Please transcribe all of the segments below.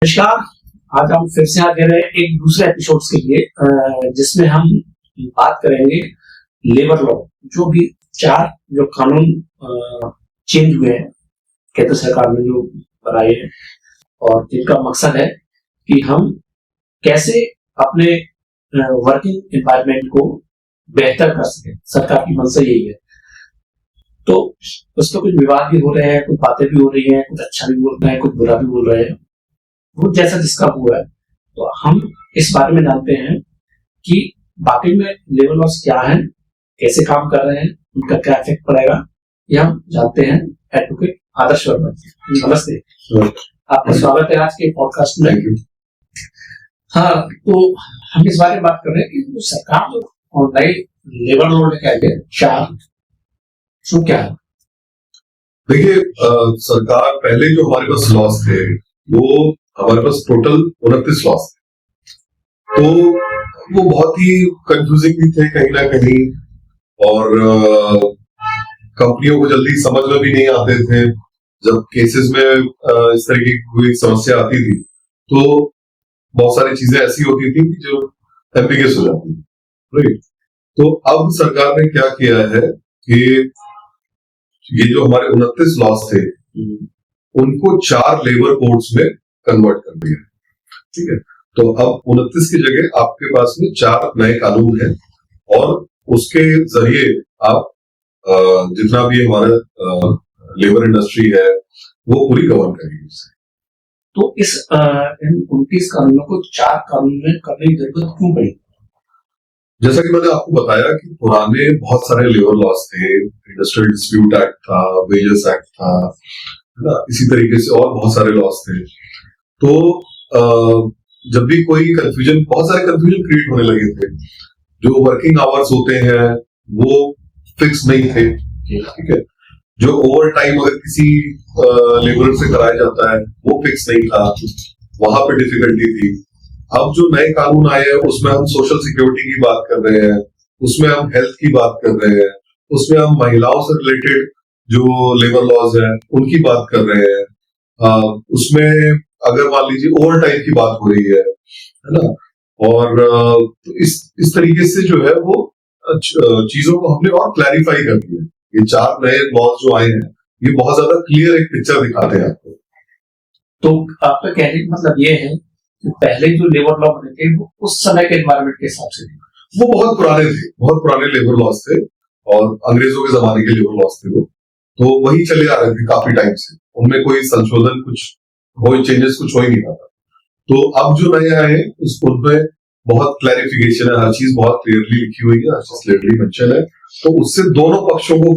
नमस्कार। आज हम फिर से हाजिर हैं एक दूसरे एपिसोड्स के लिए जिसमें हम बात करेंगे लेबर लॉ। जो भी 4 जो कानून चेंज हुए हैं केंद्र सरकार ने जो बनाए हैं और जिनका मकसद है कि हम कैसे अपने वर्किंग एनवायरनमेंट को बेहतर कर सकें। सरकार की मंशा यही है। तो उसमें कुछ विवाद भी हो रहे हैं, कुछ बातें भी हो रही हैं, कुछ अच्छा भी बोल रहे हैं, कुछ बुरा भी बोल रहे हैं, वो जैसा जिसका हुआ है। तो हम इस बारे में जानते हैं कि वाकई में लेबर लॉस क्या है, कैसे काम कर रहे हैं, उनका क्या इफेक्ट पड़ेगा, ये हम जानते हैं एडवोकेट आदर्श वर्मा जी। नमस्ते, आपका स्वागत है आज के पॉडकास्ट में। हाँ, तो हम इस बारे में बात कर रहे हैं कि सरकार जो नई लेबर लॉ लेके आई है 4, तो क्या है? देखिए, सरकार पहले जो हमारे पास लॉस थे वो हमारे पास टोटल 29 लॉस थे। तो वो बहुत ही कंफ्यूजिंग भी थे कहीं ना कहीं, और कंपनियों को जल्दी समझ में भी नहीं आते थे। जब केसेस में इस तरह की कोई समस्या आती थी तो बहुत सारी चीजें ऐसी होती थी जो एम्बिगस हो जाती थी, राइट। तो अब सरकार ने क्या किया है कि ये जो हमारे 29 लॉस थे उनको 4 लेबर कोड्स में कन्वर्ट कर दिया, ठीक है। तो अब 29 की जगह आपके पास में 4 नए कानून हैं और उसके जरिए आप जितना भी हमारा लेबर इंडस्ट्री है वो पूरी कवर करेगी उससे। तो इस इन 29 कानूनों को 4 कानून में करने की जरूरत क्यों पड़ी? जैसा कि मैंने आपको बताया कि पुराने बहुत सारे लेबर लॉस थे, इंडस्ट्रियल डिस्प्यूट एक्ट था, वेजेस एक्ट था, है ना, इसी तरीके से और बहुत सारे लॉस थे। तो जब भी कोई कंफ्यूजन, बहुत सारे कंफ्यूजन क्रिएट होने लगे थे। जो वर्किंग आवर्स होते हैं वो फिक्स नहीं थे, ठीक है। जो ओवर टाइम अगर किसी लेबर से कराया जाता है वो फिक्स नहीं था, वहां पे डिफिकल्टी थी। अब जो नए कानून आए हैं उसमें हम सोशल सिक्योरिटी की बात कर रहे हैं, उसमें हम हेल्थ की बात कर रहे हैं, उसमें हम महिलाओं से रिलेटेड जो लेबर लॉज है उनकी बात कर रहे हैं। उसमें अगर मान लीजिए ओवर टाइम की बात हो रही है ना, और इस तरीके से जो है वो चीजों को हमने और क्लैरिफाई कर दिया। ये 4 नए लॉज जो आए हैं ये बहुत ज्यादा क्लियर एक पिक्चर दिखाते हैं आपको। तो आपका कहने का मतलब ये है कि पहले जो लेबर लॉ बने थे वो उस समय के एनवायरनमेंट के हिसाब से थे, वो बहुत पुराने थे, बहुत पुराने लेबर लॉज थे और अंग्रेजों के जमाने के लेबर लॉज थे वो। तो वही चले आ रहे थे काफी टाइम से, उनमें कोई संशोधन कोई चेंजेस कुछ हो ही नहीं रहा। तो अब जो नए आए हैं उनमें बहुत क्लैरिफिकेशन है, हर चीज बहुत क्लियरली लिखी हुई है, हर चीज क्लियरली मेंशन है। तो उससे दोनों पक्षों को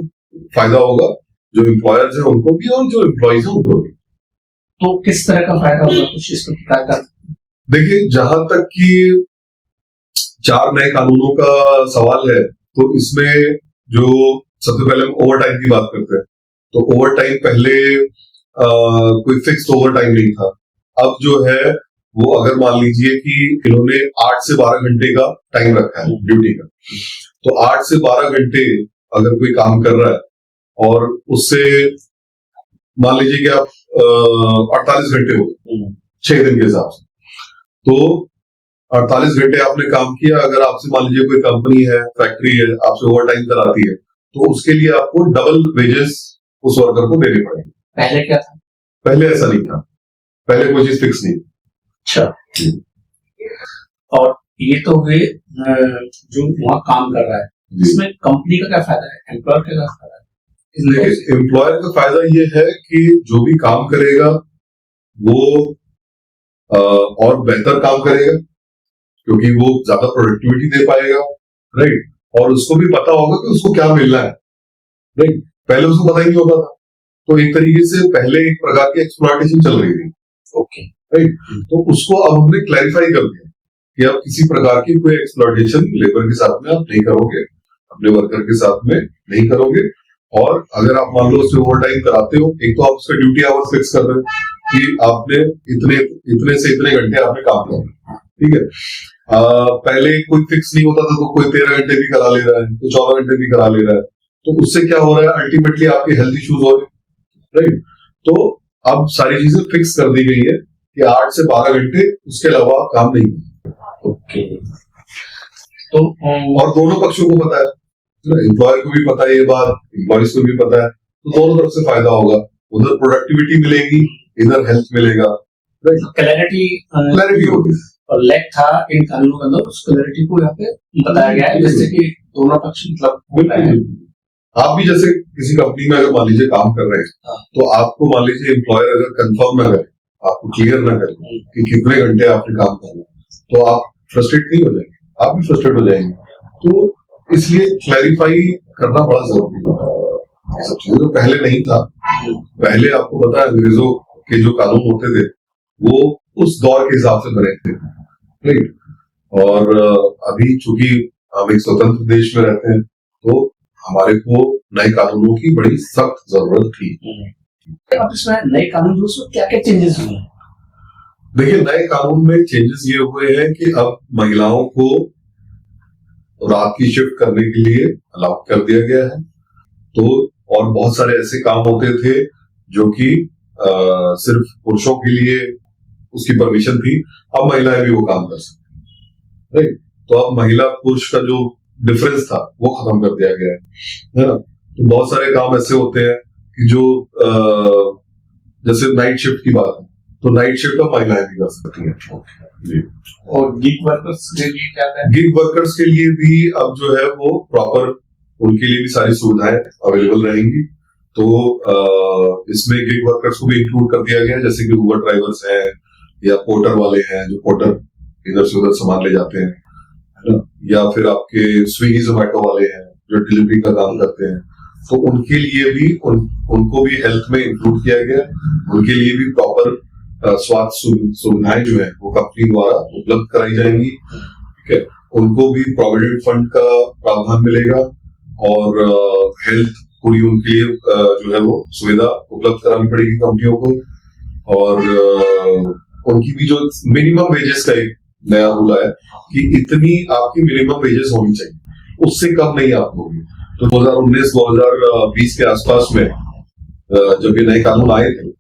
फायदा होगा, जो एम्प्लॉयर्स है उनको भी और जो एम्प्लॉइज है उनको भी। तो किस तरह का फायदा होगा, कुछ इसको बताया था? देखिए, जहां तक कि 4 नए कानूनों का सवाल है तो इसमें जो सबसे पहले हम ओवर टाइम की बात करते हैं। तो ओवर टाइम पहले कोई फिक्स्ड ओवर टाइम नहीं था। अब जो है वो अगर मान लीजिए कि इन्होंने 8 से 12 घंटे का टाइम रखा है ड्यूटी का, तो 8 से 12 घंटे अगर कोई काम कर रहा है और उससे मान लीजिए कि आप 48 घंटे हो गए 6 दिन के हिसाब से, तो 48 घंटे आपने काम किया। अगर आपसे मान लीजिए कोई कंपनी है, फैक्ट्री है, आपसे ओवर टाइम कराती है तो उसके लिए आपको डबल वेजेस उस वर्कर को देने पड़ेंगे। पहले क्या था? पहले ऐसा नहीं था, पहले कोई चीज फिक्स नहीं। अच्छा, और ये तो हुए जो वहां काम कर रहा है, इसमें कंपनी का क्या फायदा है, एम्प्लॉयर का क्या फायदा है? एम्प्लॉयर का फायदा ये है कि जो भी काम करेगा वो और बेहतर काम करेगा क्योंकि वो ज्यादा प्रोडक्टिविटी दे पाएगा, राइट। और उसको भी पता होगा कि उसको क्या मिलना है, राइट। पहले उसको पता ही नहीं होता था, तो एक तरीके से पहले एक प्रकार की एक्सप्लॉयटेशन चल रही थी, ओके, राइट। तो उसको अब हमने क्लैरिफाई कर दिया कि अब किसी प्रकार की कोई एक्सप्लॉयटेशन लेबर के साथ में आप नहीं करोगे, अपने वर्कर के साथ में नहीं करोगे। और अगर आप मान लो उससे ओवर टाइम कराते हो, एक तो आप उसका ड्यूटी आवर फिक्स कर रहे हो कि आपने इतने से इतने घंटे आपने काम करना, ठीक है। पहले कोई फिक्स नहीं होता था, तो कोई 13 घंटे भी करा ले रहा है, कोई 14 घंटे भी करा ले रहा है। तो उससे क्या हो रहा है, अल्टीमेटली आपके हेल्थ इश्यूज हो रहे हैं, राइट। तो अब सारी चीजें फिक्स कर दी गई है कि 8 से 12 घंटे उसके अलावा आप काम नहीं करें। ओके, तो और दोनों पक्षों को पता है, एम्प्लॉयर को भी पता है ये बात, एम्प्लॉइज को भी पता है, तो दोनों तरफ से फायदा होगा, उधर प्रोडक्टिविटी मिलेगी, इधर हेल्थ मिलेगा, क्लैरिटी होगी। और लैक था इन कानूनों के अंदर, उस क्लैरिटी को यहाँ पे बताया गया है, जैसे कि दोनों पक्ष मतलब आप भी जैसे किसी कंपनी में अगर मान लीजिए काम कर रहे हैं, तो आपको मान लीजिए एम्प्लॉयर अगर कंफर्म ना करे, आपको क्लियर ना करे कि कितने घंटे आपने काम करना, तो आप फ्रस्ट्रेट नहीं हो जाएंगे, आप भी फ्रस्ट्रेट हो जाएंगे। तो इसलिए क्लैरिफाई करना बड़ा जरूरी है। ये सब चीजें तो पहले नहीं था, पहले आपको पता है अंग्रेजों के जो कानून होते थे वो उस दौर के हिसाब से बने थे, राइट। और अभी चूंकि हम एक स्वतंत्र देश में रहते हैं, तो हमारे को नए कानूनों की बड़ी सख्त जरूरत थी। अब इसमें नए कानून जो उसमें क्या क्या चेंजेस हुए हैं? देखिए, नए कानून में चेंजेस ये हुए हैं कि अब महिलाओं को रात की शिफ्ट करने के लिए अलाउ कर दिया गया है। तो और बहुत सारे ऐसे काम होते थे जो कि सिर्फ पुरुषों के लिए उसकी परमिशन थी, अब महिलाएं भी वो काम कर सकती हैं, राइट। तो अब महिला पुरुष का जो डिफरेंस था वो खत्म कर दिया गया है ना। तो बहुत सारे काम ऐसे होते हैं कि जो जैसे नाइट शिफ्ट की बात है, तो नाइट शिफ्ट अब महिलाएं भी कर सकती हैं जी। और गिग वर्कर्स के लिए क्या है? गिग वर्कर्स के लिए भी अब जो है वो प्रॉपर, उनके लिए भी सारी सुविधाएं अवेलेबल रहेंगी। तो इसमें गिग वर्कर्स को भी इंक्लूड कर दिया गया है, जैसे कि उबर ड्राइवर्स हैं या पोर्टर वाले हैं, जो पोर्टर इधर से उधर सामान ले जाते हैं, है ना, या फिर आपके स्विगी जोमेटो वाले हैं जो डिलीवरी का काम करते हैं, तो उनके लिए भी उनको भी हेल्थ में इंक्लूड किया गया। उनके लिए भी प्रॉपर स्वास्थ्य सुविधाएं जो है वो कंपनी द्वारा उपलब्ध कराई जाएंगी, ठीक है। उनको भी प्रोविडेंट फंड का प्रावधान मिलेगा और हेल्थ पूरी उनके लिए जो है वो सुविधा उपलब्ध करानी पड़ेगी कंपनियों को। और उनकी भी जो मिनिमम वेजेस का एक नया रूल है कि इतनी आपकी मिनिमम वेजेस होनी चाहिए, उससे कम नहीं आप होगी। तो 2019-2020 के आसपास में जब ये नए कानून आए थे,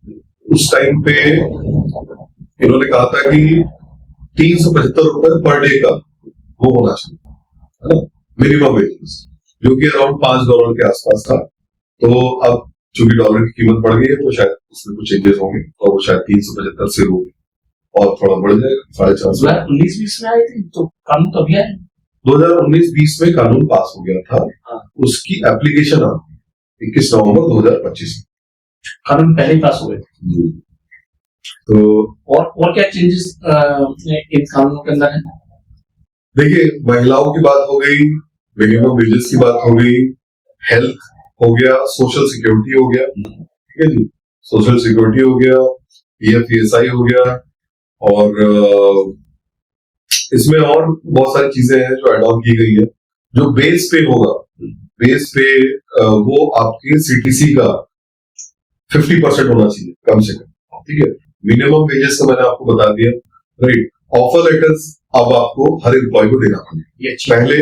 उस टाइम पे इन्होंने कहा था कि 375 रुपए पर डे का वो होना चाहिए, है ना, मिनिमम वेजेस, जो कि अराउंड $5 के आसपास था। तो अब चूंकि डॉलर की कीमत बढ़ गई है, तो शायद उसमें कुछ चेंजेस होंगे और वो शायद 375 से होगी और थोड़ा बढ़ जाएगा 450। 2019-20 में आई थी तो कानून तो अभी आया 2019-20 में कानून पास हो गया था। उसकी एप्लीकेशन 21 नवंबर 2025 में, कानून पहले ही पास हो गए थे। तो और क्या चेंजेस इन कानूनों के अंदर है? देखिए, महिलाओं की बात हो गई, मिनिमम वेजेस की बात हो गई, हेल्थ हो गया, सोशल सिक्योरिटी हो गया, ठीक है जी, सोशल सिक्योरिटी हो गया, PF-ESI हो गया, और इसमें और बहुत सारी चीजें हैं जो एड ऑन की गई है। जो बेस पे होगा, बेस पे वो आपके CTC का 50% होना चाहिए कम से कम, ठीक है। मिनिमम वेजेस का मैंने आपको बता दिया, राइट। ऑफर लेटर्स अब आपको हर एम्प्लॉय को देना पड़ेगा, पहले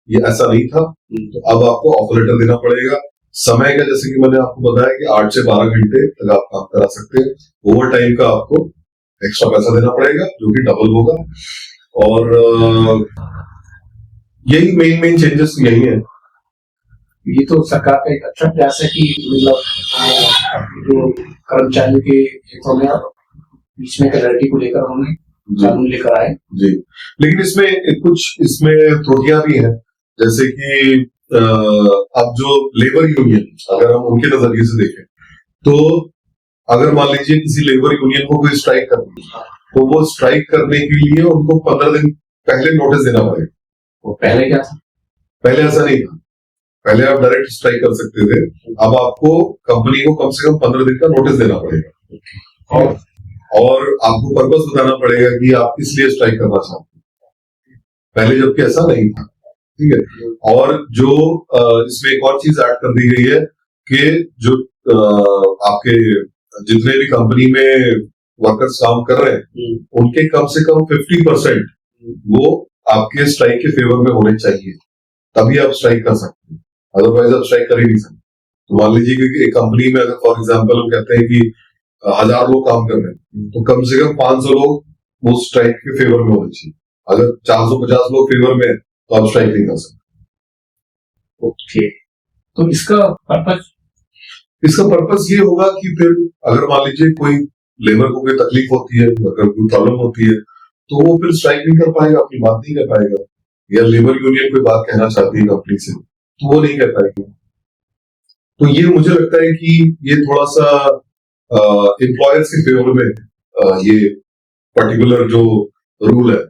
ये ऐसा नहीं था, तो अब आपको ऑफर लेटर देना पड़ेगा। समय का जैसे कि मैंने आपको बताया कि 8 से 12 घंटे तक आप काम करा सकते हैं। ओवर टाइम का आपको एक्स्ट्रा पैसा देना पड़ेगा, जो कि डबल होगा। और यही मेन चेंजेस यही है। ये तो सरकार का एक अच्छा प्रयास है कि मतलब जो कर्मचारियों के हितों में बीच में क्लैरिटी को लेकर उन्होंने कानून लेकर आए जी। लेकिन इसमें त्रुटियां भी हैं, जैसे कि अब जो लेबर यूनियन, अगर हम उनके नजरिए से देखें, तो अगर मान लीजिए किसी लेबर यूनियन को कोई स्ट्राइक करनी है, तो वो स्ट्राइक करने के लिए उनको 15 दिन पहले नोटिस देना पड़ेगा। वो पहले क्या था? पहले ऐसा नहीं था, पहले आप डायरेक्ट स्ट्राइक कर सकते थे। अब आपको कंपनी को कम से कम 15 दिन का नोटिस देना पड़ेगा और आपको पर्पस बताना पड़ेगा कि आप किस लिए स्ट्राइक करना चाहते हैं, पहले जबकि ऐसा नहीं था, ठीक है। और जो इसमें एक और चीज ऐड कर दी गई है कि जो आपके जितने भी कंपनी में वर्कर्स काम कर रहे हैं, उनके कम से कम 50% वो आपके स्ट्राइक के फेवर में होने चाहिए, तभी आप स्ट्राइक कर सकते हैं, अदरवाइज आप स्ट्राइक कर ही नहीं सकते। तो मान लीजिए कि एक कंपनी में अगर फॉर एग्जांपल हम कहते हैं कि 1000 लोग काम कर रहे हैं तो कम से कम 500 लोग वो स्ट्राइक के फेवर में होने चाहिए। अगर 450 लोग फेवर में है तो आप स्ट्राइक नहीं कर सकते। ओके, तो इसका पर्पस ये होगा कि फिर अगर मान लीजिए कोई लेबर को कोई तकलीफ होती है, अगर कोई प्रॉब्लम होती है तो वो फिर स्ट्राइक नहीं कर पाएगा, अपनी बात नहीं कर पाएगा, या लेबर यूनियन कोई बात कहना चाहती है कंपनी से तो वो नहीं कर पाएगी। तो ये मुझे लगता है कि ये थोड़ा सा एम्प्लॉयर्स के फेवर में ये पर्टिकुलर जो रूल है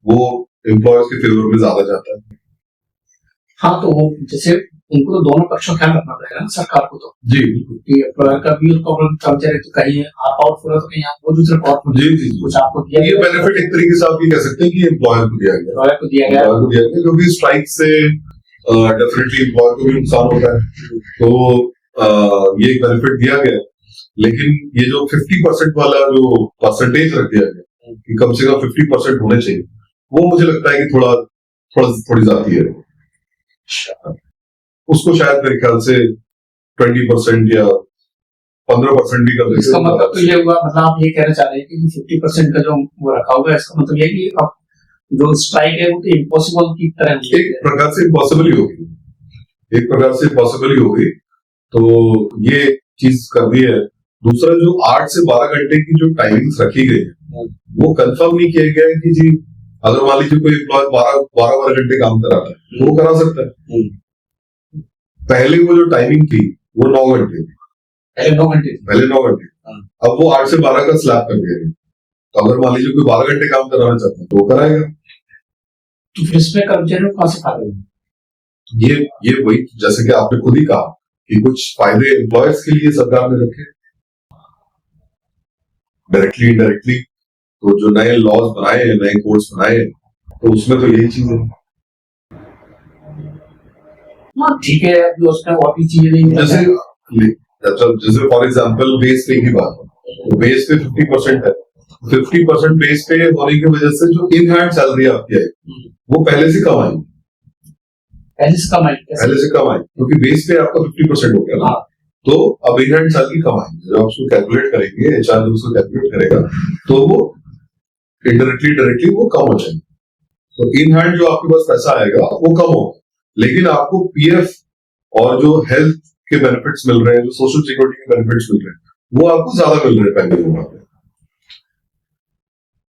वो एम्प्लॉयर्स के फेवर में ज्यादा जाता है। हाँ, तो वो जैसे उनको तो दोनों पक्षों का ख्याल रखना पड़ेगा ना सरकार को, तो जी एम्प्लॉयर का भी प्रॉब्लम कर्मचारी तो कहीं आप पावरफुल है तो कहीं आप वो दूसरे पावरफुल, जी कुछ आपको दिया ये बेनिफिट एक तरीके से आप ये कह सकते हैं कि एम्प्लॉयर को दिया गया, एम्प्लॉयर को दिया गया, क्योंकि स्ट्राइक से डेफिनेटली एम्प्लॉयर को भी नुकसान होता है, तो ये एक बेनिफिट दिया गया। लेकिन ये जो 50% वाला जो परसेंटेज रख दिया गया कि कम से कम 50% होने चाहिए, वो मुझे लगता है कि थोड़ी जाती है। उसको शायद मेरे ख्याल से 20% या 15% भी कर इसका मतलब तो ये हुआ, मतलब आप ये कहना चाह रहे हैं कि 50% का जो वो रखा हुआ है, इसका मतलब ये कि अब जो स्ट्राइक है वो तो इम्पॉसिबल की तरह एक प्रकार से इम्पॉसिबल ही होगी, एक प्रकार से इम्पॉसिबल ही होगी। तो ये चीज कर दी है। दूसरा जो 8 से 12 घंटे की जो टाइमिंग्स रखी गई है वो कंफर्म नहीं किया गया है कि जी अगर मान लीजिए कोई एम्प्लॉय 12 घंटे काम कराता है वो करा सकता है। पहले वो जो टाइमिंग थी वो 9 घंटे थी, पहले 9 घंटे, अब वो 8 से 12 का स्लैब कर दिया गया। तो अगर मान लीजिए कोई 12 घंटे काम कराना चाहता है तो वो कराएगा। तो फिर इसमें कर्मचारियों को कहां से फायदा होगा? ये वही जैसे कि आपने खुद ही कहा कि कुछ फायदे एम्प्लॉयर्स के लिए सरकार ने रखे डायरेक्टली इनडायरेक्टली। तो जो नए लॉज बनाए हैं, नए कोड्स बनाए हैं, तो उसमें तो यही चीज है। हाँ ठीक है, अभी उसमें और भी चीजें नहीं, जैसे फॉर एग्जांपल बेस पे की बात है, तो बेस पे 50% है, 50% बेस पे होने की वजह से जो इन हैंड सैलरी आपकी आई वो पहले से कम आई, क्योंकि बेस पे आपका 50% हो गया ना। तो अब इन हैंड सैलरी कम आई, जब उसको कैलकुलेट करेंगे, एचआर जब उसको कैलकुलेट करेगा तो वो डायरेक्टली वो कम हो जाएगा। तो इन हैंड जो आपके पास पैसा आएगा वो कम होगा, लेकिन आपको पीएफ और जो हेल्थ के बेनिफिट्स मिल रहे हैं, जो सोशल सिक्योरिटी के बेनिफिट्स मिल रहे हैं, वो आपको ज्यादा मिल रहे हैं पहले के मुकाबले।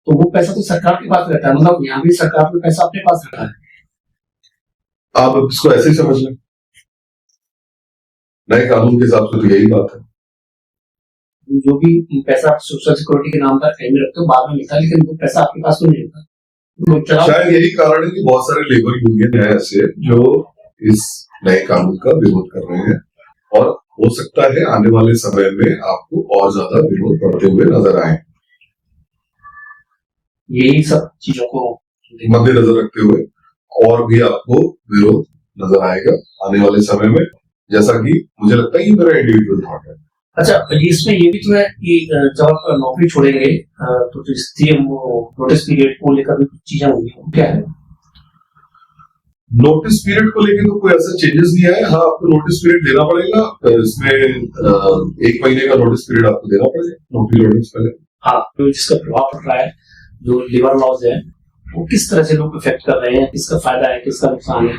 तो वो पैसा तो सरकार के पास रहता है, मतलब यहाँ भी सरकार का पैसा अपने पास रहता है। आप इसको ऐसे ही समझ लें, नए कानून के हिसाब से तो यही बात है। जो भी पैसा सोशल सिक्योरिटी के नाम पर कहीं में रखते हो बाद में मिलता है, लेकिन वो पैसा आपके पास तो नहीं रहता। शायद यही कारण है कि बहुत सारे लेबर यूनियन है ऐसे जो इस नए कानून का विरोध कर रहे हैं, और हो सकता है आने वाले समय में आपको और ज्यादा विरोध करते हुए नजर आए। यही सब चीजों को मद्देनजर रखते हुए और भी आपको विरोध नजर आएगा आने वाले समय में, जैसा कि मुझे लगता है ये मेरा इंडिविजुअल थॉट है। अच्छा, इसमें ये भी तो है कि जब आप नौकरी छोड़ेंगे तो नोटिस पीरियड को लेकर भी कुछ चीजें होंगी, क्या है? नोटिस पीरियड को लेकर तो कोई ऐसा चेंजेस नहीं आया। हाँ, आपको नोटिस पीरियड देना पड़ेगा, इसमें 1 महीने का नोटिस पीरियड आपको देना पड़ेगा नौकरी छोड़ने से पहले। हाँ, तो जिसका प्रभाव पड़ रहा है, जो लेबर लॉज है वो किस तरह से लोग इफेक्ट कर रहे हैं, किसका फायदा है, किसका नुकसान है,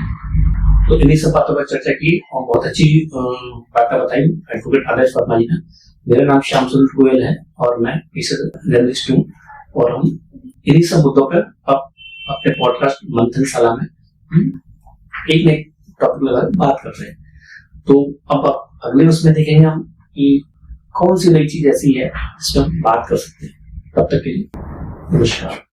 तो इन्हीं सब बातों पर चर्चा की और बहुत अच्छी बातें बताई एडवोकेट आदर्श वर्मा जी ने। मेरा नाम श्याम सुंदर गोयल है और मैं जर्नलिस्ट हूँ, और हम इन्हीं सब मुद्दों पर अब अपने पॉडकास्ट मंथनशाला में एक नए टॉपिक लगा बात कर रहे हैं। तो अब अगले उसमें देखेंगे हम कि कौन सी नई चीज ऐसी है जिसमें हम बात कर सकते हैं। तब तक के लिए नमस्कार।